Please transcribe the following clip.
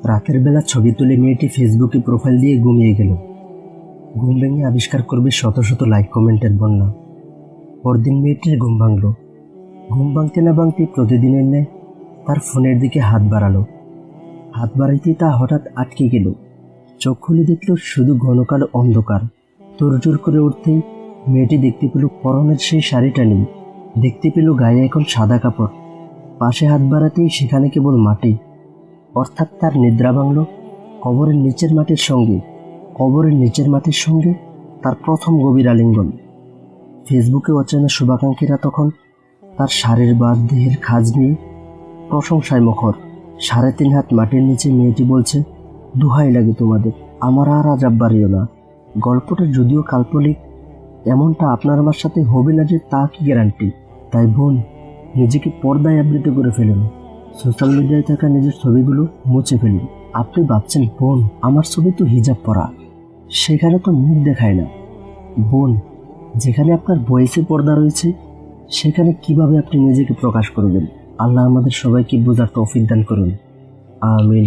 রাতের বেলা ছবি তুলে মেয়েটি ফেসবুকে প্রোফাইল দিয়ে ঘুমিয়ে গেল। ঘুম ভেঙে আবিষ্কার করবে শত শত লাইক কমেন্টের বন্যা। পরদিন মেয়েটির ঘুম ভাঙল। ঘুম ভাঙতে না ভাঙতে প্রতিদিনের ন্যায় তার ফোনের দিকে হাত বাড়ালো। হাত বাড়াইতেই তা হঠাৎ আটকে গেল। চোখ খুলে দেখল শুধু ঘন কালো অন্ধকার। তোড়জোড় করে উঠতেই মেয়েটি দেখতে পেল পরনের সেই শাড়িটা নেই। দেখতে পেল গায়ে এখন সাদা কাপড়। পাশে হাত বাড়াতেই সেখানে কেবল মাটি। অর্থাৎ তার নিদ্রা ভাঙল কবরের নিচের মাটির সঙ্গে। কবরের নিচের মাটির সঙ্গে তার প্রথম গভীর আলিঙ্গন। ফেসবুকে অচেনা শুভাকাঙ্ক্ষীরা তখন তার শাড়ির বার দেহের খাজ নিয়ে প্রশংসায় মুখর। 3.5 হাত মাটির নিচে মেয়েটি বলছে, দোহাই লাগে তোমাদের, আমার আর আজাব বাড়িও না। গল্পটা যদিও কাল্পনিক, এমনটা আপনার আমার সাথে হবে না যে তা কি গ্যারান্টি? তাই বোন, নিজেকে পর্দায় আবৃত করে ফেলুন। সোশ্যাল মিডিয়ায় থাকা নিজের ছবিগুলো মুছে ফেলুন। আপনি ভাবছেন বোন আমার ছবি তো হিজাব পরা, সেখানে তো মুখ দেখায় না। বোন, যেখানে আপনার বয়সে পর্দা রয়েছে সেখানে কিভাবে আপনি নিজেকে প্রকাশ করবেন? আল্লাহ আমাদের সবাইকে বোঝার তৌফিক দান করুন। আমিন।